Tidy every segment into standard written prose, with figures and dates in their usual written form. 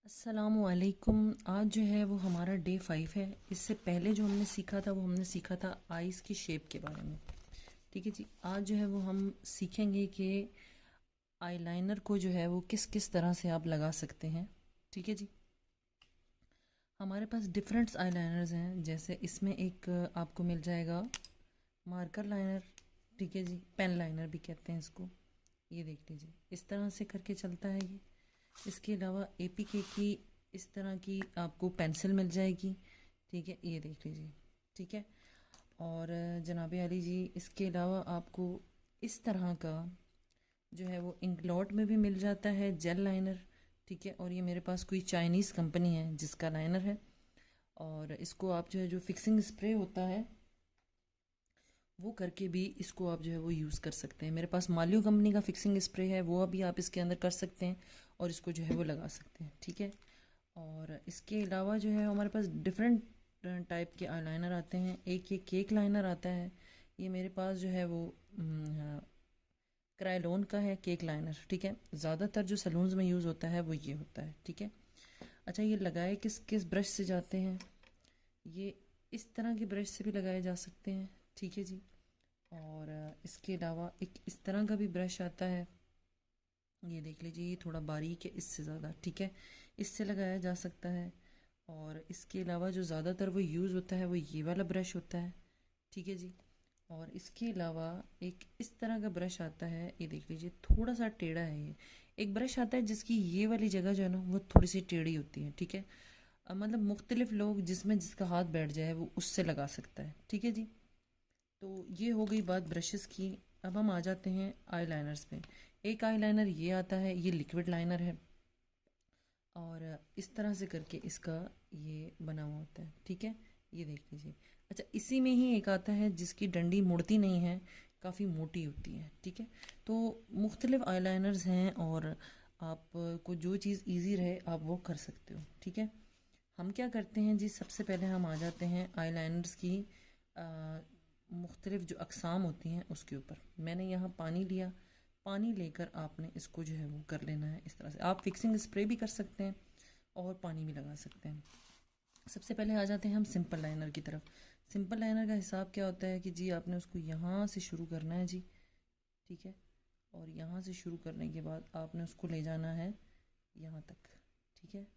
अस्सलामुअलैकुम। आज जो है वो हमारा डे 5 है। इससे पहले जो हमने सीखा था वो हमने सीखा था आइज़ की शेप के बारे में। ठीक है जी। आज जो है वो हम सीखेंगे कि आईलाइनर को जो है वो किस किस तरह से आप लगा सकते हैं। ठीक है जी। हमारे पास डिफरेंट आईलाइनर्स हैं। जैसे इसमें एक आपको मिल जाएगा मार्कर लाइनर। ठीक है जी, पेन लाइनर भी कहते हैं इसको। ये देख लीजिए, इस तरह से करके चलता है ये। इसके अलावा एपीके की इस तरह की आपको पेंसिल मिल जाएगी। ठीक है, ये देख लीजिए। ठीक है। और जनाब अली जी, इसके अलावा आपको इस तरह का जो है वो इंकलॉट में भी मिल जाता है जेल लाइनर। ठीक है। और ये मेरे पास कोई चाइनीज़ कंपनी है जिसका लाइनर है। और इसको आप जो है जो फिक्सिंग स्प्रे होता है वो करके भी इसको आप जो है वो यूज़ कर सकते हैं। मेरे पास मालियो कंपनी का फिक्सिंग स्प्रे है, वो अभी आप इसके अंदर कर सकते हैं और इसको जो है वो लगा सकते हैं। ठीक है। और इसके अलावा जो है हमारे पास डिफरेंट टाइप के आईलाइनर आते हैं। एक ये केक लाइनर आता है। ये मेरे पास जो है वो क्रायलोन का है केक लाइनर। ठीक है। ज़्यादातर जो सैलून्स में यूज़ होता है वो ये होता है। ठीक है। अच्छा, ये लगाए किस किस ब्रश से जाते हैं? ये इस तरह के ब्रश से भी लगाए जा सकते हैं। ठीक है जी। और इसके अलावा एक इस तरह का भी ब्रश आता है। ये देख लीजिए, ये थोड़ा बारीक है इससे ज़्यादा। ठीक है। इससे लगाया जा सकता है। और इसके अलावा जो ज़्यादातर वो यूज़ होता है वो ये वाला ब्रश होता है। ठीक है जी। और इसके अलावा एक इस तरह का ब्रश आता है। ये देख लीजिए, थोड़ा सा टेढ़ा है ये। एक ब्रश आता है जिसकी ये वाली जगह जो है ना वो थोड़ी सी टेढ़ी होती है। ठीक है। मतलब मुख्तलिफ लोग जिसमें जिसका हाथ बैठ जाए वो उससे लगा सकता है। ठीक है जी। तो ये हो गई बात ब्रशेस की। अब हम आ जाते हैं आईलाइनर्स पे। एक आईलाइनर ये आता है, ये लिक्विड लाइनर है। और इस तरह से करके इसका ये बना हुआ होता है। ठीक है। ये देख लीजिए। अच्छा, इसी में ही एक आता है जिसकी डंडी मुड़ती नहीं है, काफ़ी मोटी होती है। ठीक है। तो मुख्तलिफ आईलाइनर्स हैं और आपको जो चीज़ इजी रहे आप वो कर सकते हो। ठीक है। हम क्या करते हैं जी, सबसे पहले हम आ जाते हैं आईलाइनर्स की मुख्तलिफ जो अकसाम होती हैं उसके ऊपर। मैंने यहाँ पानी लिया। पानी लेकर आपने इसको जो है वो कर लेना है इस तरह से। आप फिक्सिंग स्प्रे भी कर सकते हैं और पानी भी लगा सकते हैं। सबसे पहले आ जाते हैं हम सिंपल लाइनर की तरफ। सिंपल लाइनर का हिसाब क्या होता है कि जी आपने उसको यहाँ से शुरू करना है जी। ठीक है। और यहाँ से शुरू करने के बाद आपने उसको ले जाना है यहाँ तक। ठीक है।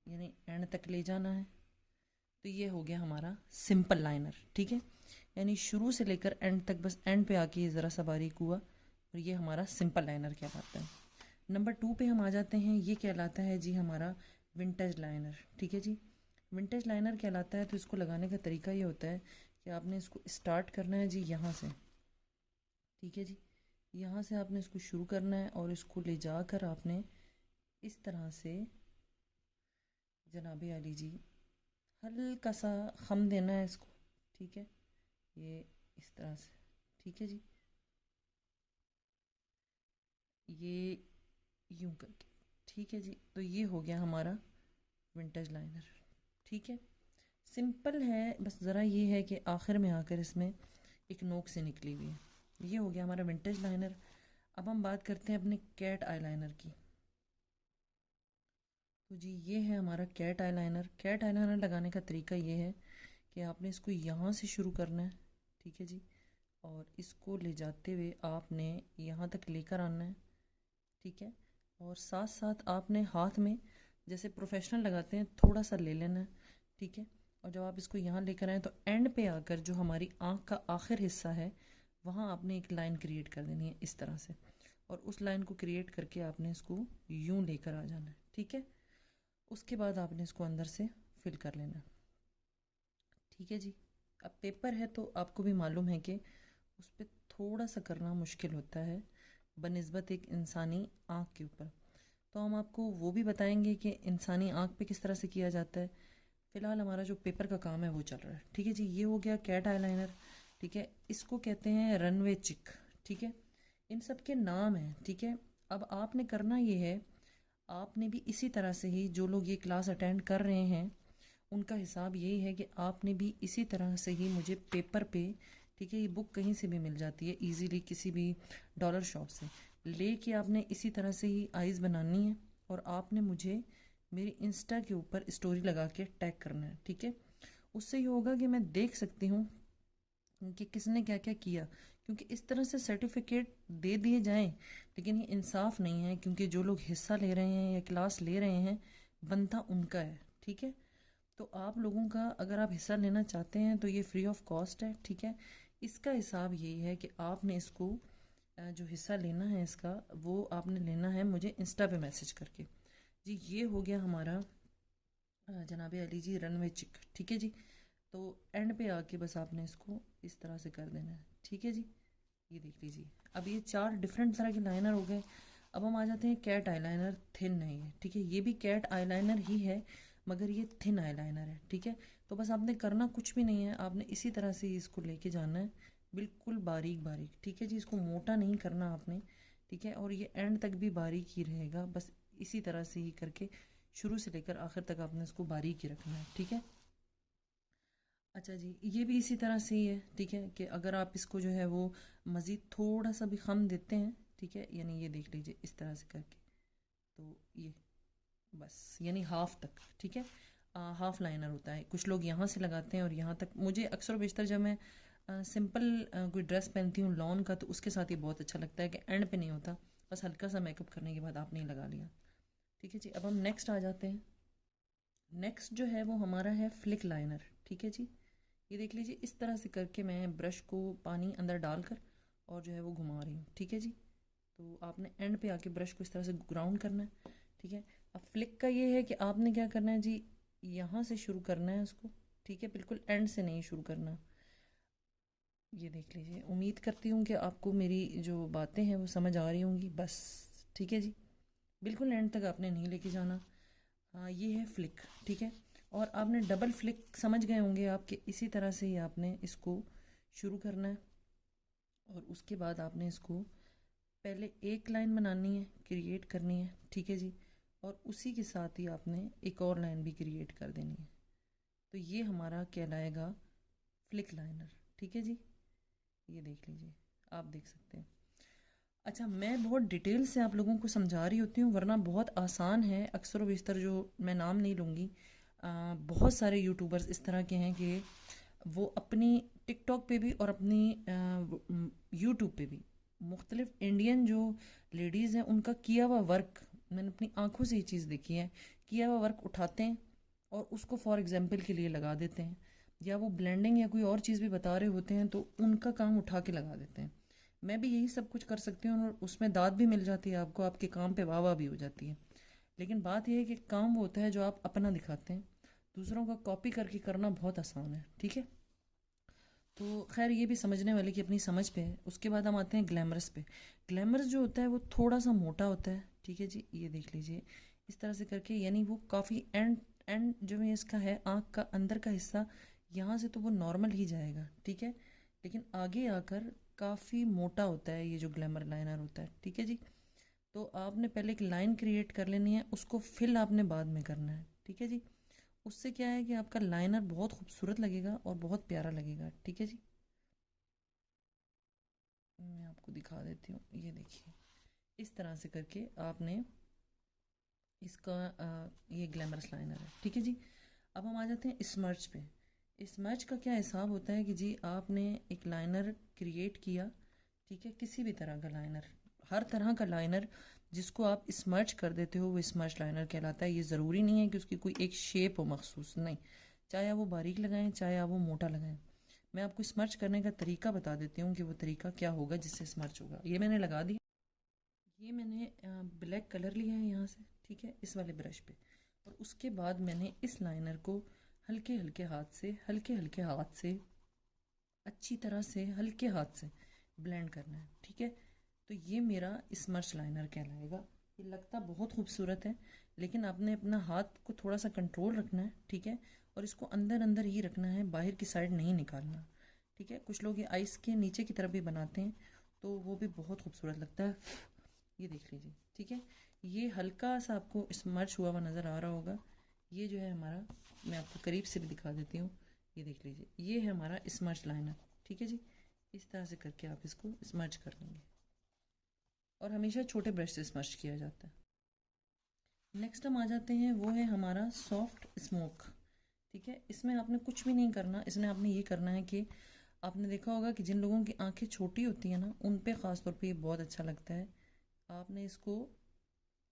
यानी एंड तक ले जाना है। तो ये हो गया हमारा सिंपल लाइनर। ठीक है। यानी शुरू से लेकर एंड तक, बस एंड पे आके ज़रा सा बारीक हुआ और ये हमारा सिंपल लाइनर कहलाता है। नंबर 2 पे हम आ जाते हैं। ये कहलाता है जी हमारा विंटेज लाइनर। ठीक है जी। विंटेज लाइनर कहलाता है। तो इसको लगाने का तरीका ये होता है कि आपने इसको स्टार्ट करना है जी यहाँ से। ठीक है जी। यहाँ से आपने इसको शुरू करना है और इसको ले जाकर आपने इस तरह से जनाबे अली जी हल्का सा खम देना है इसको। ठीक है। ये इस तरह से। ठीक है जी। ये यूं करके। ठीक है जी। तो ये हो गया हमारा विंटेज लाइनर। ठीक है। सिंपल है, बस ज़रा ये है कि आखिर में आकर इसमें एक नोक से निकली हुई है। ये हो गया हमारा विंटेज लाइनर। अब हम बात करते हैं अपने कैट आईलाइनर की। तो जी ये है हमारा कैट आईलाइनर। कैट आईलाइनर लगाने का तरीका ये है कि आपने इसको यहाँ से शुरू करना है। ठीक है जी। और इसको ले जाते हुए आपने यहाँ तक लेकर आना है। ठीक है। और साथ साथ आपने हाथ में जैसे प्रोफेशनल लगाते हैं थोड़ा सा ले लेना है। ठीक है। और जब आप इसको यहाँ लेकर आए तो एंड पे आकर जो हमारी आँख का आखिर हिस्सा है वहाँ आपने एक लाइन क्रिएट कर देनी है इस तरह से। और उस लाइन को क्रिएट करके आपने इसको यूँ लेकर आ जाना है। ठीक है। उसके बाद आपने इसको अंदर से फिल कर लेना है। ठीक है जी। अब पेपर है तो आपको भी मालूम है कि उस पर थोड़ा सा करना मुश्किल होता है बनिस्बत एक इंसानी आँख के ऊपर। तो हम आपको वो भी बताएंगे कि इंसानी आँख पे किस तरह से किया जाता है। फ़िलहाल हमारा जो पेपर का काम है वो चल रहा है। ठीक है जी। ये हो गया कैट आईलाइनर। ठीक है। इसको कहते हैं रनवे चिक। ठीक है। इन सब के नाम हैं। ठीक है। अब आपने करना ये है, आपने भी इसी तरह से ही जो लोग ये क्लास अटेंड कर रहे हैं उनका हिसाब यही है कि आपने भी इसी तरह से ही मुझे पेपर पे, ठीक है, ये बुक कहीं से भी मिल जाती है इजीली किसी भी डॉलर शॉप से लेके आपने इसी तरह से ही आइज़ बनानी है और आपने मुझे मेरी इंस्टा के ऊपर स्टोरी लगा के टैग करना है, ठीक है। उससे ये होगा कि मैं देख सकती हूँ कि किसने क्या क्या किया, क्योंकि इस तरह से सर्टिफिकेट दे दिए जाएं लेकिन ये इंसाफ नहीं है, क्योंकि जो लोग हिस्सा ले रहे हैं या क्लास ले रहे हैं बनता उनका है, ठीक है। तो आप लोगों का अगर आप हिस्सा लेना चाहते हैं तो ये फ्री ऑफ कॉस्ट है, ठीक है। इसका हिसाब यही है कि आपने इसको जो हिस्सा लेना है इसका, वो आपने लेना है मुझे इंस्टा पे मैसेज करके। जी ये हो गया हमारा जनाब अली जी रनवे चिक, ठीक है जी। तो एंड पे आके बस आपने इसको इस तरह से कर देना है, ठीक है जी। ये देख लीजिए, अब ये 4 डिफरेंट तरह के लाइनर हो गए। अब हम आ जाते हैं कैट आईलाइनर, थिन नहीं है, ठीक है। ये भी कैट आईलाइनर ही है मगर ये थिन आईलाइनर है, ठीक है। तो बस आपने करना कुछ भी नहीं है, आपने इसी तरह से इसको लेके जाना है, बिल्कुल बारीक बारीक, ठीक है जी। इसको मोटा नहीं करना आपने, ठीक है। और ये एंड तक भी बारीक ही रहेगा, बस इसी तरह से ही करके शुरू से लेकर आखिर तक आपने इसको बारीक ही रखना है, ठीक है। अच्छा जी, ये भी इसी तरह से ही है, ठीक है। कि अगर आप इसको जो है वो मज़ीद थोड़ा सा भी खम देते हैं, ठीक है, यानी ये देख लीजिए इस तरह से करके, तो ये बस यानी हाफ तक, ठीक है। हाफ लाइनर होता है, कुछ लोग यहाँ से लगाते हैं और यहाँ तक। मुझे अक्सर बेशतर जब मैं सिंपल कोई ड्रेस पहनती हूँ लॉन का, तो उसके साथ ये बहुत अच्छा लगता है कि एंड पे नहीं होता, बस हल्का सा मेकअप करने के बाद आपने ही लगा लिया, ठीक है जी। अब हम नेक्स्ट आ जाते हैं। नेक्स्ट जो है वो हमारा है फ्लिक लाइनर, ठीक है जी। ये देख लीजिए इस तरह से करके मैं ब्रश को पानी अंदर डालकर और जो है वो घुमा रही हूँ, ठीक है जी। तो आपने एंड पे आके ब्रश को इस तरह से ग्राउंड करना है, ठीक है। अब फ्लिक का ये है कि आपने क्या करना है जी, यहाँ से शुरू करना है उसको, ठीक है, बिल्कुल एंड से नहीं शुरू करना। ये देख लीजिए, उम्मीद करती हूँ कि आपको मेरी जो बातें हैं वो समझ आ रही होंगी, बस ठीक है जी। बिल्कुल एंड तक आपने नहीं लेके जाना। हाँ ये है फ्लिक, ठीक है। और आपने डबल फ्लिक समझ गए होंगे आपके, इसी तरह से ही आपने इसको शुरू करना है और उसके बाद आपने इसको पहले एक लाइन बनानी है, क्रिएट करनी है, ठीक है जी। और उसी के साथ ही आपने एक और लाइन भी क्रिएट कर देनी है। तो ये हमारा कहलाएगा फ्लिक लाइनर, ठीक है जी। ये देख लीजिए, आप देख सकते हैं। अच्छा, मैं बहुत डिटेल से आप लोगों को समझा रही होती हूँ वरना बहुत आसान है। अक्सर व बेशतर जो मैं नाम नहीं लूँगी, बहुत सारे यूट्यूबर्स इस तरह के हैं कि वो अपनी टिकटॉक पे भी और अपनी यूट्यूब पे भी मुख्तलिफ इंडियन जो लेडीज़ हैं उनका किया हुआ वर्क, मैंने अपनी आंखों से ये चीज़ देखी है, किया हुआ वर्क उठाते हैं और उसको फॉर एग्जांपल के लिए लगा देते हैं, या वो ब्लेंडिंग या कोई और चीज़ भी बता रहे होते हैं तो उनका काम उठा के लगा देते हैं। मैं भी यही सब कुछ कर सकती हूँ और उसमें दाद भी मिल जाती है आपको, आपके काम पे वाह वाह भी हो जाती है। लेकिन बात यह है कि काम वो होता है जो आप अपना दिखाते हैं, दूसरों का कॉपी करके करना बहुत आसान है, ठीक है। तो खैर ये भी समझने वाले की अपनी समझ पे है। उसके बाद हम आते हैं ग्लैमरस पे। ग्लैमरस जो होता है वो थोड़ा सा मोटा होता है, ठीक है जी। ये देख लीजिए इस तरह से करके, यानी वो काफ़ी एंड एंड जो ये इसका है आँख का अंदर का हिस्सा, यहाँ से तो वो नॉर्मल ही जाएगा, ठीक है। लेकिन आगे आकर काफ़ी मोटा होता है ये जो ग्लैमर लाइनर होता है, ठीक है जी। तो आपने पहले एक लाइन क्रिएट कर लेनी है, उसको फिल आपने बाद में करना है, ठीक है जी। उससे क्या है कि आपका लाइनर बहुत खूबसूरत लगेगा और बहुत प्यारा लगेगा, ठीक है जी। मैं आपको दिखा देती हूँ, ये देखिए इस तरह से करके आपने इसका ये ग्लैमरस लाइनर है, ठीक है जी। अब हम आ जाते हैं स्मर्च पे। स्मर्च का क्या हिसाब होता है कि जी आपने एक लाइनर क्रिएट किया, ठीक है, किसी भी तरह का लाइनर, हर तरह का लाइनर जिसको आप स्मर्च कर देते हो वो स्मर्च लाइनर कहलाता है। ये ज़रूरी नहीं है कि उसकी कोई एक शेप हो मखसूस, नहीं, चाहे आप वो बारीक लगाएं चाहे आप वो मोटा लगाएं। मैं आपको स्मर्च करने का तरीका बता देती हूँ कि वो तरीका क्या होगा जिससे स्मर्च होगा। ये मैंने लगा दिया, ये मैंने ब्लैक कलर लिया है यहाँ से, ठीक है, इस वाले ब्रश पे। और उसके बाद मैंने इस लाइनर को हल्के हल्के हाथ से अच्छी तरह से हल्के हाथ से ब्लेंड करना है, ठीक है। तो ये मेरा स्मर्च लाइनर कहलाएगा। ये लगता बहुत खूबसूरत है लेकिन आपने अपना हाथ को थोड़ा सा कंट्रोल रखना है, ठीक है। और इसको अंदर अंदर ही रखना है, बाहर की साइड नहीं निकालना, ठीक है। कुछ लोग ये आइस के नीचे की तरफ भी बनाते हैं तो वो भी बहुत खूबसूरत लगता है। ये देख लीजिए, ठीक है। ये हल्का सा आपको स्मर्च हुआ हुआ नज़र आ रहा होगा। ये जो है हमारा, मैं आपको करीब से भी दिखा देती हूँ, ये देख लीजिए ये है हमारा स्मर्च लाइनर, ठीक है जी। इस तरह से करके आप इसको स्मर्च कर लेंगे और हमेशा छोटे ब्रश से स्मर्च किया जाता है। नेक्स्ट हम आ जाते हैं, वो है हमारा सॉफ्ट स्मोक। ठीक है, इसमें आपने कुछ भी नहीं करना, इसमें आपने ये करना है कि आपने देखा होगा कि जिन लोगों की आंखें छोटी होती हैं ना, उन पे ख़ास तौर पे ये बहुत अच्छा लगता है। आपने इसको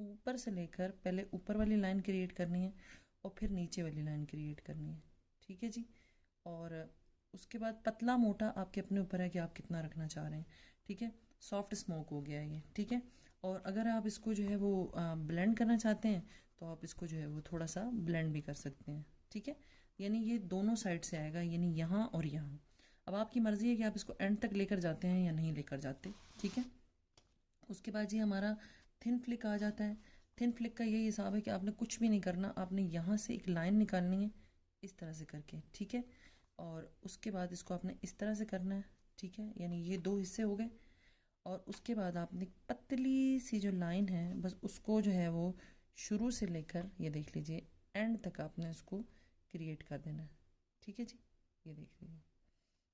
ऊपर से लेकर पहले ऊपर वाली लाइन क्रिएट करनी है और फिर नीचे वाली लाइन क्रिएट करनी है। ठीक है जी। और उसके बाद पतला मोटा आपके अपने ऊपर है कि आप कितना रखना चाह रहे हैं। ठीक है, सॉफ्ट स्मोक हो गया ये। ठीक है, और अगर आप इसको जो है वो ब्लेंड करना चाहते हैं तो आप इसको जो है वो थोड़ा सा ब्लेंड भी कर सकते हैं। ठीक है, यानी ये दोनों साइड से आएगा, यानी यहाँ और यहाँ। अब आपकी मर्ज़ी है कि आप इसको एंड तक लेकर जाते हैं या नहीं लेकर जाते। ठीक है, उसके बाद जी हमारा थिन फ्लिक आ जाता है। थिन फ्लिक का यही हिसाब है कि आपने कुछ भी नहीं करना, आपने यहाँ से एक लाइन निकालनी है इस तरह से करके। ठीक है, और उसके बाद इसको आपने इस तरह से करना है। ठीक है, यानी ये दो हिस्से हो गए। और उसके बाद आपने पतली सी जो लाइन है बस उसको जो है वो शुरू से लेकर ये देख लीजिए एंड तक आपने उसको क्रिएट कर देना है। ठीक है जी, ये देख लीजिए।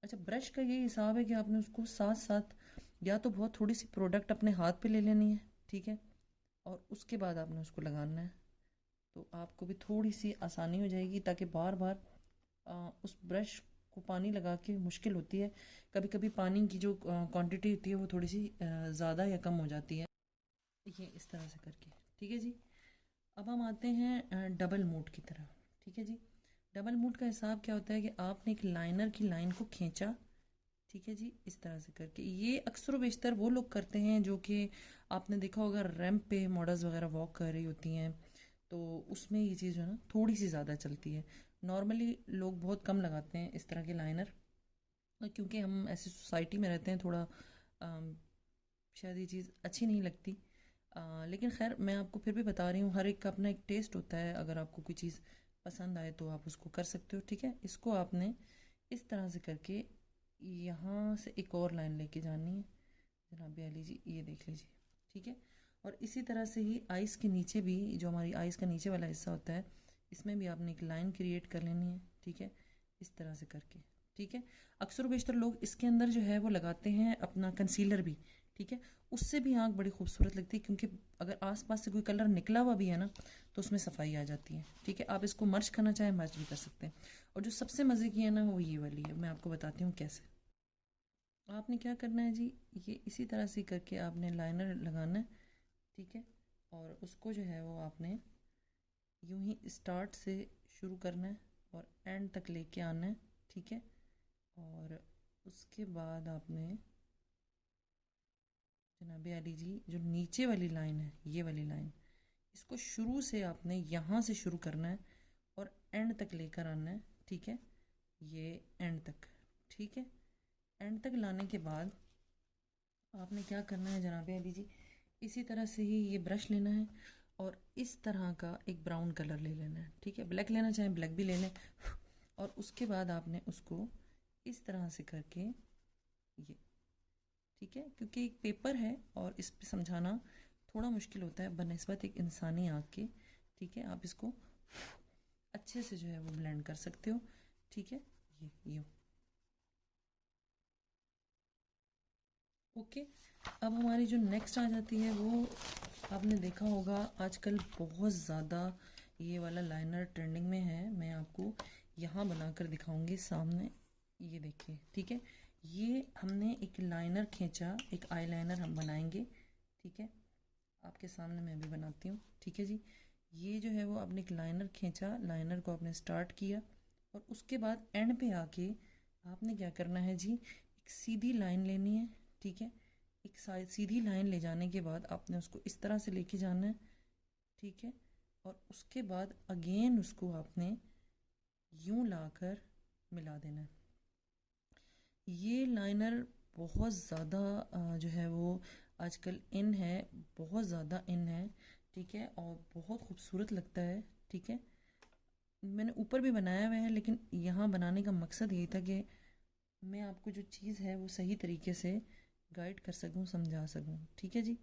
अच्छा, ब्रश का ये हिसाब है कि आपने उसको साथ साथ या तो बहुत थोड़ी सी प्रोडक्ट अपने हाथ पे ले लेनी है। ठीक है, और उसके बाद आपने उसको लगाना है, तो आपको भी थोड़ी सी आसानी हो जाएगी, ताकि बार बार उस ब्रश को पानी लगा के मुश्किल होती है। कभी कभी पानी की जो क्वांटिटी होती है वो थोड़ी सी ज़्यादा या कम हो जाती है। ये इस तरह से करके। ठीक है जी, अब हम आते हैं डबल मूड की तरफ। ठीक है जी, डबल मूड का हिसाब क्या होता है कि आपने एक लाइनर की लाइन को खींचा। ठीक है जी, इस तरह से करके ये अक्सर बेशतर वो लोग करते हैं जो कि आपने देखा होगा रैंप पे मॉडल्स वगैरह वॉक कर रही होती हैं, तो उसमें ये चीज़ जो है ना थोड़ी सी ज़्यादा चलती है। नॉर्मली लोग बहुत कम लगाते हैं इस तरह के लाइनर, क्योंकि हम ऐसी सोसाइटी में रहते हैं, थोड़ा शायद ये चीज़ अच्छी नहीं लगती। लेकिन खैर मैं आपको फिर भी बता रही हूँ, हर एक का अपना एक टेस्ट होता है। अगर आपको कोई चीज़ पसंद आए तो आप उसको कर सकते हो। ठीक है, इसको आपने इस तरह से करके यहाँ से एक और लाइन लेके जानी है जनाब अली जी, ये देख लीजिए। ठीक है, और इसी तरह से ही आइस के नीचे भी, जो हमारी आइस का नीचे वाला हिस्सा होता है, इसमें भी आपने एक लाइन क्रिएट कर लेनी है। ठीक है, इस तरह से करके। ठीक है, अक्सर बेशतर लोग इसके अंदर जो है वो लगाते हैं अपना कंसीलर भी। ठीक है, उससे भी आँख बड़ी खूबसूरत लगती है, क्योंकि अगर आसपास से कोई कलर निकला हुआ भी है ना तो उसमें सफाई आ जाती है। ठीक है, आप इसको मर्ज करना चाहें मर्ज भी कर सकते हैं। और जो सबसे मज़े की है ना वो ये वाली है, मैं आपको बताती हूँ कैसे। आपने क्या करना है जी, ये इसी तरह से करके आपने लाइनर लगाना है। ठीक है, और उसको जो है वो आपने यूं ही स्टार्ट से शुरू करना है और एंड तक लेके आना है। ठीक है, और उसके बाद आपने जनाब अली जी जो नीचे वाली लाइन है, ये वाली लाइन, इसको शुरू से आपने यहाँ से शुरू करना है और एंड तक लेकर आना है। ठीक है, ये एंड तक। ठीक है, एंड तक लाने के बाद आपने क्या करना है जनाब अली जी, इसी तरह से ही ये ब्रश लेना है और इस तरह का एक ब्राउन कलर ले लेना है। ठीक है, ब्लैक लेना चाहें ब्लैक भी ले लें। और उसके बाद आपने उसको इस तरह से करके ये, ठीक है, क्योंकि एक पेपर है और इस पे समझाना थोड़ा मुश्किल होता है बनिस्बत एक इंसानी आँख के। ठीक है, आप इसको अच्छे से जो है वो ब्लेंड कर सकते हो। ठीक है, ये ओके। अब हमारी जो नेक्स्ट आ जाती है वो, आपने देखा होगा आजकल बहुत ज़्यादा ये वाला लाइनर ट्रेंडिंग में है। मैं आपको यहाँ बनाकर दिखाऊंगी सामने, ये देखिए। ठीक है, ये हमने एक लाइनर खींचा, एक आई लाइनर हम बनाएंगे। ठीक है, आपके सामने मैं भी बनाती हूँ। ठीक है जी, ये जो है वो आपने एक लाइनर खींचा, लाइनर को आपने स्टार्ट किया और उसके बाद एंड पे आके आपने क्या करना है जी, एक सीधी लाइन लेनी है। ठीक है, एक सीधी लाइन ले जाने के बाद आपने उसको इस तरह से लेके जाना है। ठीक है, और उसके बाद अगेन उसको आपने यूं लाकर मिला देना है। ये लाइनर बहुत ज़्यादा जो है वो आजकल इन है, बहुत ज़्यादा इन है। ठीक है, और बहुत खूबसूरत लगता है। ठीक है, मैंने ऊपर भी बनाया हुआ है, लेकिन यहाँ बनाने का मकसद यही था कि मैं आपको जो चीज़ है वो सही तरीके से गाइड कर सकूँ, समझा सकूँ। ठीक है जी,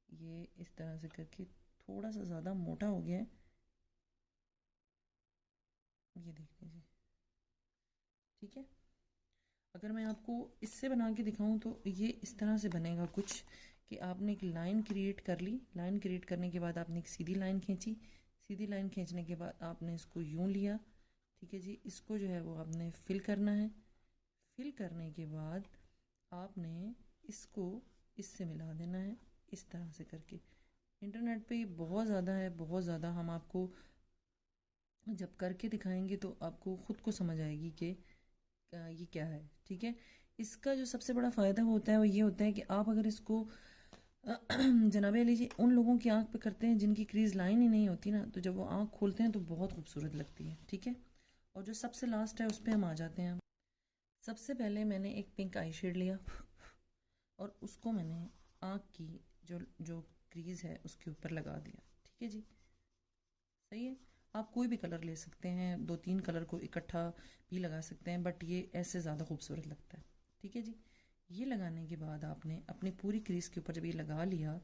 ये इस तरह से करके थोड़ा सा ज़्यादा मोटा हो गया है, ये देख लीजिए। ठीक है, अगर मैं आपको इससे बना के दिखाऊं तो ये इस तरह से बनेगा कुछ, कि आपने एक लाइन क्रिएट कर ली। लाइन क्रिएट करने के बाद आपने एक सीधी लाइन खींची। सीधी लाइन खींचने के बाद आपने इसको यूं लिया, ठीक है जी। इसको जो है वो आपने फिल करना है। फिल करने के बाद आपने इसको इससे मिला देना है, इस तरह से करके। इंटरनेट पे ये बहुत ज़्यादा है, बहुत ज़्यादा। हम आपको जब करके दिखाएंगे तो आपको ख़ुद को समझ आएगी कि ये क्या है, ठीक है। इसका जो सबसे बड़ा फ़ायदा होता है वो ये होता है कि आप अगर इसको जनाबे लीजिए उन लोगों की आंख पे करते हैं जिनकी क्रीज लाइन ही नहीं होती ना, तो जब वो आंख खोलते हैं तो बहुत खूबसूरत लगती है, ठीक है। और जो सबसे लास्ट है उस पर हम आ जाते हैं। सबसे पहले मैंने एक पिंक आई शेड लिया और उसको मैंने आँख की जो जो क्रीज है उसके ऊपर लगा दिया, ठीक है जी। सही है। आप कोई भी कलर ले सकते हैं, 2-3 कलर को इकट्ठा भी लगा सकते हैं, बट ये ऐसे ज़्यादा खूबसूरत लगता है, ठीक है जी। ये लगाने के बाद आपने अपनी पूरी क्रीज के ऊपर जब ये लगा लिया,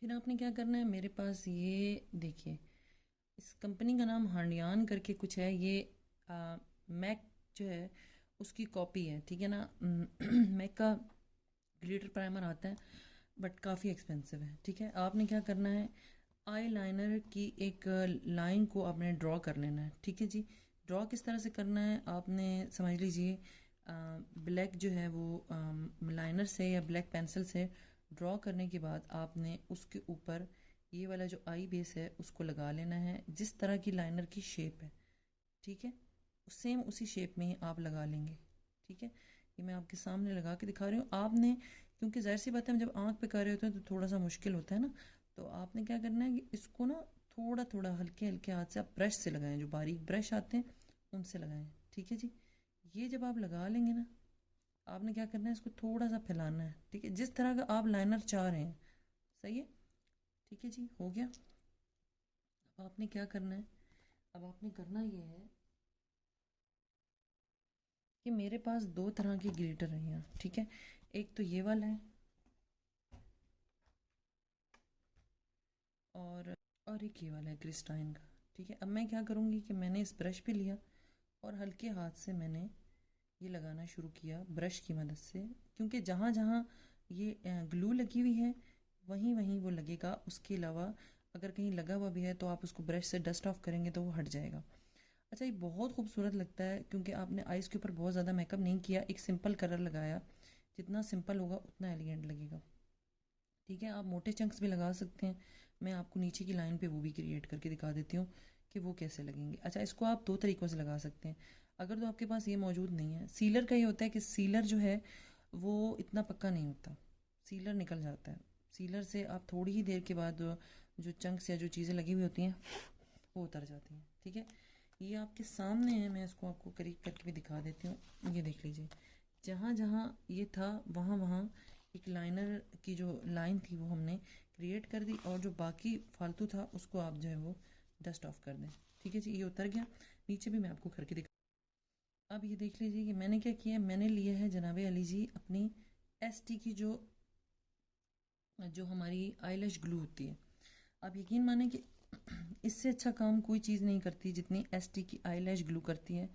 फिर आपने क्या करना है। मेरे पास ये देखिए, इस कंपनी का नाम हांडियान करके कुछ है। ये मैक जो है उसकी कॉपी है, ठीक है ना। मैक का ग्लिटर प्राइमर आता है बट काफ़ी एक्सपेंसिव है, ठीक है। आपने क्या करना है, आई लाइनर की एक लाइन को आपने ड्रॉ कर लेना है, ठीक है जी। ड्रॉ किस तरह से करना है आपने समझ लीजिए। ब्लैक जो है वो लाइनर से या ब्लैक पेंसिल से ड्रॉ करने के बाद आपने उसके ऊपर ये वाला जो आई बेस है उसको लगा लेना है, जिस तरह की लाइनर की शेप है, ठीक है। सेम उसी शेप में ही आप लगा लेंगे, ठीक है। ये मैं आपके सामने लगा के दिखा रही हूँ। आपने क्योंकि ज़ाहिर सी बात है, हम जब आँख पे कर रहे होते हैं तो थोड़ा सा मुश्किल होता है ना, तो आपने क्या करना है कि इसको ना थोड़ा थोड़ा हल्के हल्के हाथ से आप ब्रश से लगाएं, जो बारीक ब्रश आते हैं उनसे लगाएं, ठीक है जी। ये जब आप लगा लेंगे ना, आपने क्या करना है, इसको थोड़ा सा फैलाना है, ठीक है, जिस तरह का आप लाइनर चाह रहे हैं। सही है, ठीक है जी, हो गया। अब आपने क्या करना है, अब आपने करना ये है कि मेरे पास 2 तरह के ग्लिटर हैं यहाँ, ठीक है। एक तो ये वाला है और एक ये वाला है क्रिस्टाइन का, ठीक है। अब मैं क्या करूँगी कि मैंने इस ब्रश पे लिया और हल्के हाथ से मैंने ये लगाना शुरू किया ब्रश की मदद से, क्योंकि जहाँ जहाँ ये ग्लू लगी हुई है वहीं वहीं वो लगेगा। उसके अलावा अगर कहीं लगा हुआ भी है तो आप उसको ब्रश से डस्ट ऑफ करेंगे तो वो हट जाएगा। अच्छा, ये बहुत खूबसूरत लगता है क्योंकि आपने आइज़ के ऊपर बहुत ज़्यादा मेकअप नहीं किया, एक सिंपल कलर लगाया। जितना सिंपल होगा उतना एलिगेंट लगेगा, ठीक है। आप मोटे चंक्स भी लगा सकते हैं। मैं आपको नीचे की लाइन पे वो भी क्रिएट करके दिखा देती हूँ कि वो कैसे लगेंगे। अच्छा, इसको आप 2 तरीक़ों से लगा सकते हैं। अगर तो आपके पास ये मौजूद नहीं है, सीलर का ये होता है कि सीलर जो है वो इतना पक्का नहीं होता, सीलर निकल जाता है। सीलर से आप थोड़ी ही देर के बाद जो चंक्स या जो चीज़ें लगी हुई होती हैं वो उतर जाती हैं, ठीक है। ये आपके सामने है, मैं इसको आपको करीब करके भी दिखा देती हूँ। ये देख लीजिए, जहाँ जहाँ ये था वहाँ वहाँ एक लाइनर की जो लाइन थी वो हमने क्रिएट कर दी, और जो बाकी फालतू था उसको आप जो है वो डस्ट ऑफ कर दें, ठीक है जी। ये उतर गया। नीचे भी मैं आपको करके दिखा। अब ये देख लीजिए कि मैंने क्या किया, मैंने लिया है जनाबे अली जी अपनी ST की जो जो हमारी आईलैश ग्लू होती है। आप यकीन माने कि इससे अच्छा काम कोई चीज़ नहीं करती जितनी ST की आईलैश ग्लू करती है।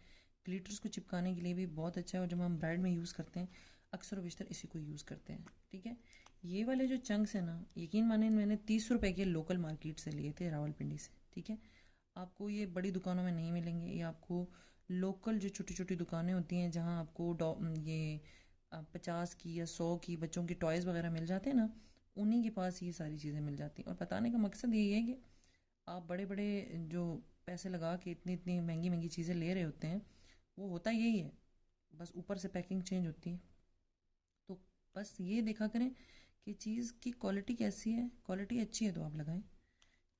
ग्लिटर्स को चिपकाने के लिए भी बहुत अच्छा है, और जब हम ब्राइड में यूज़ करते हैं अक्सर बेशतर इसी को यूज़ करते हैं, ठीक है। ये वाले जो चंक्स हैं ना, यकीन माने मैंने 30 रुपए के लोकल मार्केट से लिए थे, रावलपिंडी से, ठीक है। आपको ये बड़ी दुकानों में नहीं मिलेंगे, ये आपको लोकल जो छोटी छोटी दुकानें होती हैं जहाँ आपको ये 50 की या 100 की बच्चों की टॉयज़ वगैरह मिल जाते हैं ना, उन्हीं के पास ये सारी चीज़ें मिल जाती हैं। और बताने का मकसद यही है कि आप बड़े बड़े जो पैसे लगा के इतनी इतनी महंगी महंगी चीज़ें ले रहे होते हैं, वो होता यही है, बस ऊपर से पैकिंग चेंज होती है। तो बस ये देखा करें कि चीज़ की क्वालिटी कैसी है, क्वालिटी अच्छी है तो आप लगाएं,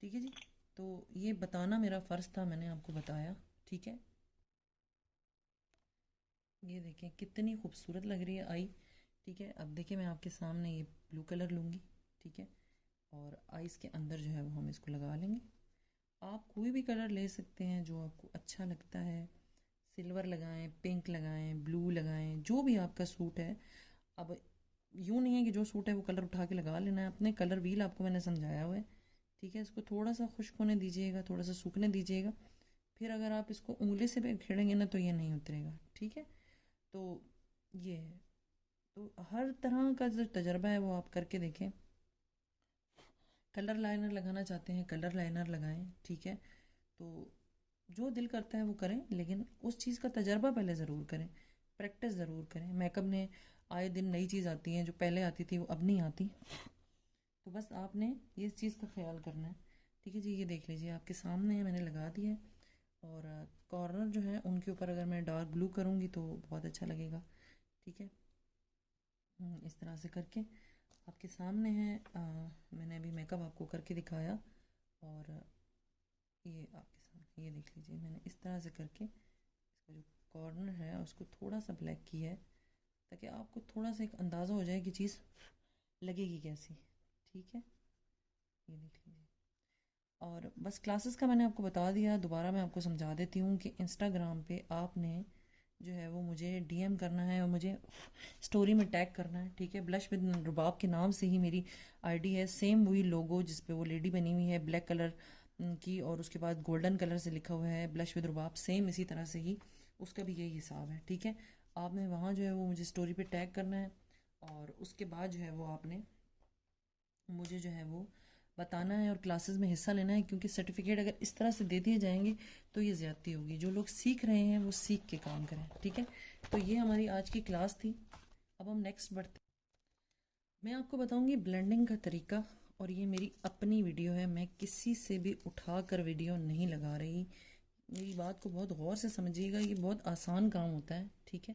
ठीक है जी। तो ये बताना मेरा फ़र्ज़ था, मैंने आपको बताया, ठीक है। ये देखें कितनी खूबसूरत लग रही है आई, ठीक है। अब देखिए मैं आपके सामने ये ब्लू कलर लूँगी, ठीक है, और आइज़ के अंदर जो है वो हम इसको लगा लेंगे। आप कोई भी कलर ले सकते हैं जो आपको अच्छा लगता है। सिल्वर लगाएं, पिंक लगाएं, ब्लू लगाएं, जो भी आपका सूट है। अब यूँ नहीं है कि जो सूट है वो कलर उठा के लगा लेना है, अपने कलर व्हील आपको मैंने समझाया हुआ है, ठीक है। इसको थोड़ा सा खुश्क होने दीजिएगा, थोड़ा सा सूखने दीजिएगा, फिर अगर आप इसको उंगली से भी खेड़ेंगे ना तो ये नहीं उतरेगा, ठीक है। तो ये है। तो हर तरह का जो तजर्बा है वो आप करके देखें। कलर लाइनर लगाना चाहते हैं कलर लाइनर लगाएं, ठीक है। तो जो दिल करता है वो करें, लेकिन उस चीज़ का तजर्बा पहले ज़रूर करें, प्रैक्टिस ज़रूर करें। मेकअप ने आए दिन नई चीज़ आती है, जो पहले आती थी वो अब नहीं आती। तो बस आपने ये चीज़ का ख्याल करना है, ठीक है जी। ये देख लीजिए आपके सामने है, मैंने लगा दिया है। और कॉर्नर जो है उनके ऊपर अगर मैं डार्क ब्लू करूँगी तो बहुत अच्छा लगेगा, ठीक है। इस तरह से करके आपके सामने है। मैंने अभी मेकअप आपको करके दिखाया, और ये आपके सामने ये देख लीजिए मैंने इस तरह से करके इसका जो कॉर्नर है उसको थोड़ा सा ब्लैक किया है, ताकि आपको थोड़ा सा एक अंदाज़ा हो जाए कि चीज़ लगेगी कैसी, ठीक है। ये देख लीजिए। और बस क्लासेस का मैंने आपको बता दिया, दोबारा मैं आपको समझा देती हूँ कि इंस्टाग्राम पे आपने जो है वो मुझे डीएम करना है और मुझे स्टोरी में टैग करना है, ठीक है। ब्लश विद रुबाब के नाम से ही मेरी आईडी है, सेम वही लोगो जिस पे वो लेडी बनी हुई है ब्लैक कलर की, और उसके बाद गोल्डन कलर से लिखा हुआ है ब्लश विद रुबाब, सेम इसी तरह से ही उसका भी यही हिसाब है, ठीक है। आपने वहाँ जो है वो मुझे स्टोरी पे टैग करना है, और उसके बाद जो है वो आपने मुझे जो है वो बताना है और क्लासेस में हिस्सा लेना है, क्योंकि सर्टिफिकेट अगर इस तरह से दे दिए जाएंगे तो ये ज़्यादती होगी। जो लोग सीख रहे हैं वो सीख के काम करें, ठीक है। तो ये हमारी आज की क्लास थी। अब हम नेक्स्ट बढ़ते, मैं आपको बताऊंगी ब्लेंडिंग का तरीका। और ये मेरी अपनी वीडियो है, मैं किसी से भी उठा कर वीडियो नहीं लगा रही। मेरी बात को बहुत गौर से समझिएगा, ये बहुत आसान काम होता है, ठीक है।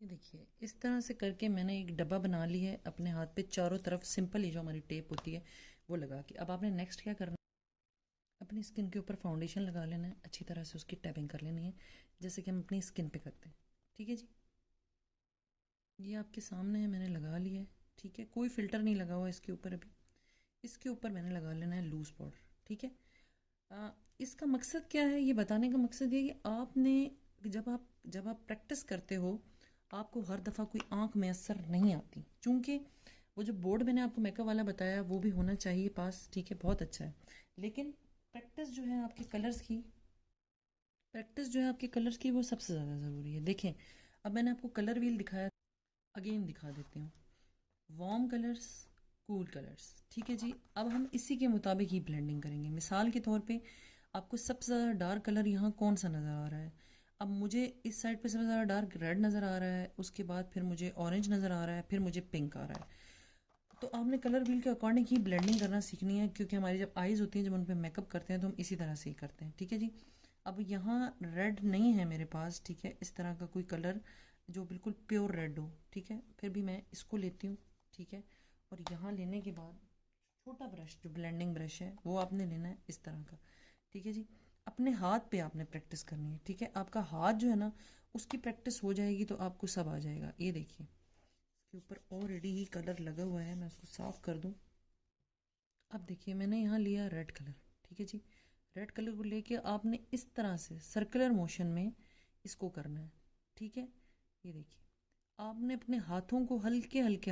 ये देखिए इस तरह से करके मैंने एक डब्बा बना लिया है अपने हाथ पे, चारों तरफ सिंपल ही जो हमारी टेप होती है वो लगा के। अब आपने नेक्स्ट क्या करना है, अपनी स्किन के ऊपर फाउंडेशन लगा लेना है, अच्छी तरह से उसकी टैपिंग कर लेनी है, जैसे कि हम अपनी स्किन पे करते हैं, ठीक है जी। ये आपके सामने है, मैंने लगा लिया है, ठीक है। कोई फिल्टर नहीं लगा हुआ इसके ऊपर अभी। इसके ऊपर मैंने लगा लेना है लूज पाउडर, ठीक है। इसका मकसद क्या है, ये बताने का मकसद ये कि आपने जब आप प्रैक्टिस करते हो, आपको हर दफ़ा कोई आंख मैसर नहीं आती, चूंकि वो जो बोर्ड मैंने आपको मेकअप वाला बताया वो भी होना चाहिए पास, ठीक है, बहुत अच्छा है। लेकिन प्रैक्टिस जो है आपके कलर्स की, प्रैक्टिस जो है आपके कलर्स की वो सबसे ज़्यादा ज़रूरी है। देखें, अब मैंने आपको कलर व्हील दिखाया, अगेन दिखा देती हूँ। वार्म कलर्स, कूल कलर्स, ठीक है जी। अब हम इसी के मुताबिक ही ब्लेंडिंग करेंगे। मिसाल के तौर पे आपको सबसे ज़्यादा डार्क कलर यहाँ कौन सा नज़र आ रहा है? अब मुझे इस साइड पे सबसे ज़्यादा डार्क रेड नज़र आ रहा है, उसके बाद फिर मुझे ऑरेंज नज़र आ रहा है, फिर मुझे पिंक आ रहा है। तो आपने कलर व्हील के अकॉर्डिंग ही ब्लेंडिंग करना सीखनी है, क्योंकि हमारी जब आईज़ होती हैं, जब उन पर मेकअप करते हैं तो हम इसी तरह से ही करते हैं, ठीक है जी। अब यहाँ रेड नहीं है मेरे पास, ठीक है, इस तरह का कोई कलर जो बिल्कुल प्योर रेड हो, ठीक है, फिर भी मैं इसको लेती हूँ, ठीक है। और यहाँ लेने के बाद छोटा ब्रश, जो ब्लेंडिंग ब्रश है वो आपने लेना है इस तरह का, ठीक है जी। अपने हाथ पे आपने प्रैक्टिस करनी है, ठीक है। आपका हाथ जो है ना उसकी प्रैक्टिस हो जाएगी तो आपको सब आ जाएगा। ये देखिए इसके ऊपर ऑलरेडी ही कलर लगा हुआ है, मैं उसको साफ कर दूँ। अब देखिए मैंने यहाँ लिया रेड कलर, ठीक है जी। रेड कलर को लेके आपने इस तरह से सर्कुलर मोशन में इसको करना है, ठीक है। ये देखिए आपने अपने हाथों को हल्के हल्के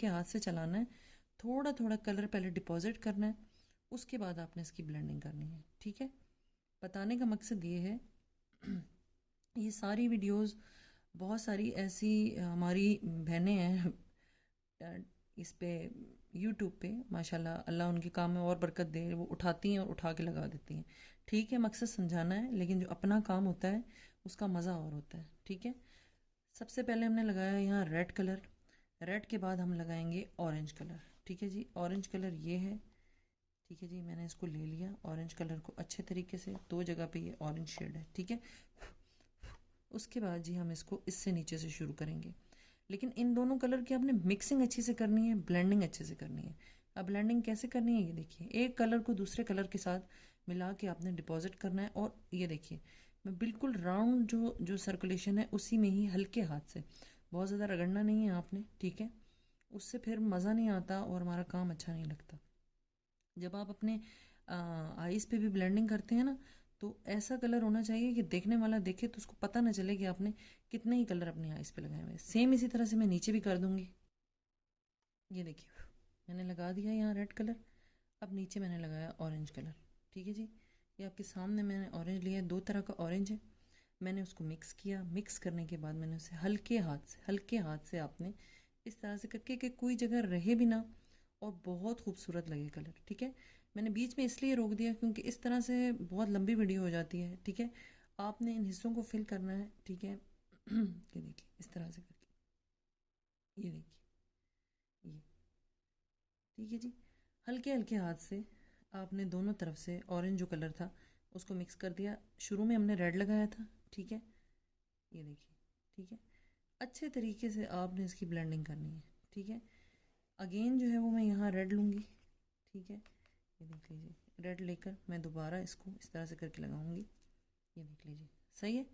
हाथ से चलाना है, थोड़ा थोड़ा कलर पहले डिपॉजिट करना है, उसके बाद आपने इसकी ब्लेंडिंग करनी है, ठीक है। बताने का मकसद ये है ये सारी वीडियोस, बहुत सारी ऐसी हमारी बहनें हैं इस पे यूट्यूब पे, माशाल्लाह, अल्लाह उनके काम में और बरकत दे, वो उठाती हैं और उठा के लगा देती हैं, ठीक है। मकसद समझाना है, लेकिन जो अपना काम होता है उसका मज़ा और होता है, ठीक है। सबसे पहले हमने लगाया यहाँ रेड कलर, रेड के बाद हम लगाएंगे ऑरेंज कलर, ठीक है जी। ऑरेंज कलर ये है, ठीक है जी, मैंने इसको ले लिया ऑरेंज कलर को अच्छे तरीके से, दो जगह पे ये ऑरेंज शेड है, ठीक है। उसके बाद जी हम इसको इससे नीचे से शुरू करेंगे, लेकिन इन दोनों कलर की आपने मिक्सिंग अच्छे से करनी है, ब्लेंडिंग अच्छे से करनी है। अब ब्लेंडिंग कैसे करनी है, ये देखिए, एक कलर को दूसरे कलर के साथ मिला के आपने डिपॉजिट करना है, और ये देखिए मैं बिल्कुल राउंड जो जो सर्कुलेशन है उसी में ही हल्के हाथ से, बहुत ज़्यादा रगड़ना नहीं है आपने, ठीक है। उससे फिर मज़ा नहीं आता और हमारा काम अच्छा नहीं लगता। जब आप अपने आईज पे भी ब्लेंडिंग करते हैं ना, तो ऐसा कलर होना चाहिए कि देखने वाला देखे तो उसको पता ना चले कि आपने कितने ही कलर अपनी आईज पे लगाए हुए हैं। सेम इसी तरह से मैं नीचे भी कर दूंगी। ये देखिए मैंने लगा दिया यहाँ रेड कलर, अब नीचे मैंने लगाया ऑरेंज कलर, ठीक है जी। ये आपके सामने मैंने ऑरेंज लिया है, दो तरह का ऑरेंज है। मैंने उसको मिक्स किया। मिक्स करने के बाद मैंने उसे हल्के हाथ से आपने इस तरह से करके कि कोई जगह रहे भी ना और बहुत खूबसूरत लगे कलर। ठीक है, मैंने बीच में इसलिए रोक दिया क्योंकि इस तरह से बहुत लंबी वीडियो हो जाती है। ठीक है, आपने इन हिस्सों को फिल करना है। ठीक है ये देखिए इस तरह से करके, ये देखिए ये, ठीक है जी। हल्के हल्के हाथ से आपने दोनों तरफ से ऑरेंज जो कलर था उसको मिक्स कर दिया। शुरू में हमने रेड लगाया था। ठीक है, ये देखिए। ठीक है, अच्छे तरीके से आपने इसकी ब्लेंडिंग करनी है। ठीक है, अगेन जो है वो मैं यहाँ रेड लूँगी। ठीक है, ये देख लीजिए, रेड लेकर मैं दोबारा इसको इस तरह से करके लगाऊंगी। ये देख लीजिए, सही है।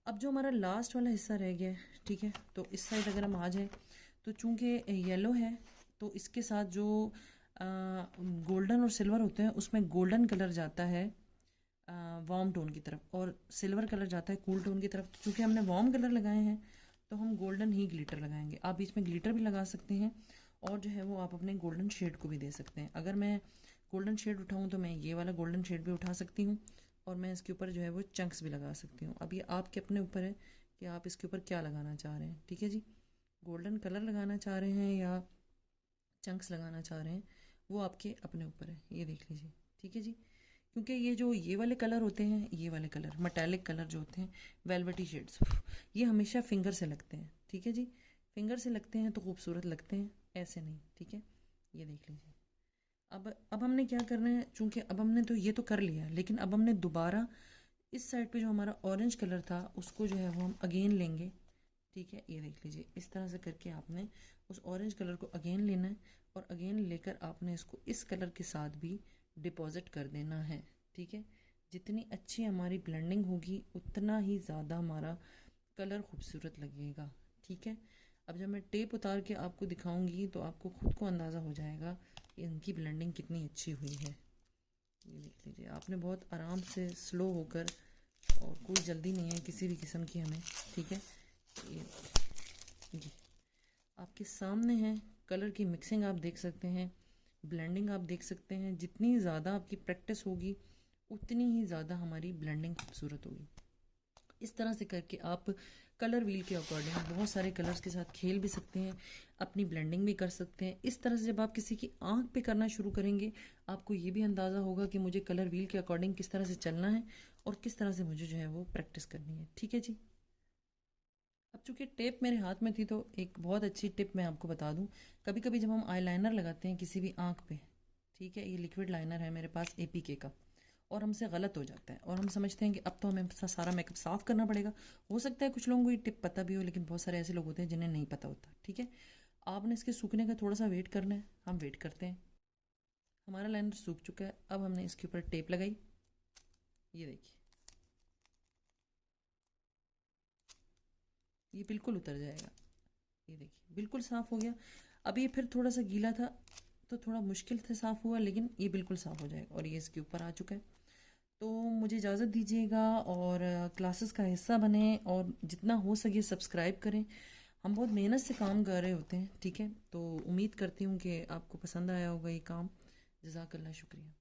अब जो हमारा लास्ट वाला हिस्सा रह गया है, ठीक है, तो इस साइड अगर हम आ जाए तो चूंकि येलो है तो इसके साथ जो गोल्डन और सिल्वर होते हैं उसमें गोल्डन कलर जाता है वार्म टोन की तरफ और सिल्वर कलर जाता है कूल टोन की तरफ। चूंकि हमने वार्म कलर लगाए हैं तो हम गोल्डन ही ग्लिटर लगाएंगे। आप बीच में ग्लिटर भी लगा सकते हैं और जो है वो आप अपने गोल्डन शेड को भी दे सकते हैं। अगर मैं गोल्डन शेड उठाऊँ तो मैं ये वाला गोल्डन शेड भी उठा सकती हूँ और मैं इसके ऊपर जो है वो चंक्स भी लगा सकती हूँ। अब ये आपके अपने ऊपर है कि आप इसके ऊपर क्या लगाना चाह रहे हैं। ठीक है जी, गोल्डन कलर लगाना चाह रहे हैं या चंक्स लगाना चाह रहे हैं वो आपके अपने ऊपर है। ये देख लीजिए, ठीक है जी। क्योंकि ये वाले कलर होते हैं, ये वाले कलर मेटालिक कलर जो होते हैं वेलवेटी शेड्स, ये हमेशा फिंगर से लगते हैं। ठीक है जी, फिंगर से लगते हैं तो खूबसूरत लगते हैं, ऐसे नहीं। ठीक है, ये देख लीजिए। अब हमने क्या करना है, चूंकि अब हमने तो ये तो कर लिया, लेकिन अब हमने दोबारा इस साइड पे जो हमारा ऑरेंज कलर था उसको जो है वो हम अगेन लेंगे। ठीक है, ये देख लीजिए, इस तरह से करके आपने उस ऑरेंज कलर को अगेन लेना है और अगेन लेकर आपने इसको इस कलर के साथ भी डिपॉजिट कर देना है। ठीक है, जितनी अच्छी हमारी ब्लेंडिंग होगी उतना ही ज़्यादा हमारा कलर खूबसूरत लगेगा। ठीक है, अब जब मैं टेप उतार के आपको दिखाऊंगी तो आपको खुद को अंदाज़ा हो जाएगा कि इनकी ब्लेंडिंग कितनी अच्छी हुई है। ये देख लीजिए, आपने बहुत आराम से स्लो होकर, और कोई जल्दी नहीं है किसी भी किस्म की हमें। ठीक है, ये जी आपके सामने है। कलर की मिक्सिंग आप देख सकते हैं, ब्लेंडिंग आप देख सकते हैं। जितनी ज़्यादा आपकी प्रैक्टिस होगी उतनी ही ज़्यादा हमारी ब्लेंडिंग खूबसूरत होगी। इस तरह से करके आप कलर व्हील के अकॉर्डिंग बहुत सारे कलर्स के साथ खेल भी सकते हैं, अपनी ब्लेंडिंग भी कर सकते हैं। इस तरह से जब आप किसी की आंख पे करना शुरू करेंगे आपको ये भी अंदाज़ा होगा कि मुझे कलर व्हील के अकॉर्डिंग किस तरह से चलना है और किस तरह से मुझे जो है वो प्रैक्टिस करनी है। ठीक है जी। अब चूंकि टेप मेरे हाथ में थी तो एक बहुत अच्छी टिप मैं आपको बता दूं। कभी कभी जब हम आईलाइनर लगाते हैं किसी भी आंख पे, ठीक है, ये लिक्विड लाइनर है मेरे पास एपीके का, और हमसे गलत हो जाता है और हम समझते हैं कि अब तो हमें सारा मेकअप साफ करना पड़ेगा। हो सकता है कुछ लोगों को ये टिप पता भी हो, लेकिन बहुत सारे ऐसे लोग होते हैं जिन्हें नहीं पता होता। ठीक है, आपने इसके सूखने का थोड़ा सा वेट करना है। हम वेट करते हैं, हमारा लाइनर सूख चुका है। अब हमने इसके ऊपर टेप लगाई, ये देखिए, ये बिल्कुल उतर जाएगा। ये देखिए बिल्कुल साफ़ हो गया। अब ये फिर थोड़ा सा गीला था तो थोड़ा मुश्किल से साफ़ हुआ, लेकिन ये बिल्कुल साफ़ हो जाएगा और ये इसके ऊपर आ चुका है। तो मुझे इजाज़त दीजिएगा और क्लासेस का हिस्सा बने और जितना हो सके सब्सक्राइब करें। हम बहुत मेहनत से काम कर रहे होते हैं। ठीक है, तो उम्मीद करती हूँ कि आपको पसंद आया होगा ये काम। जज़ाकल्लाह, शुक्रिया।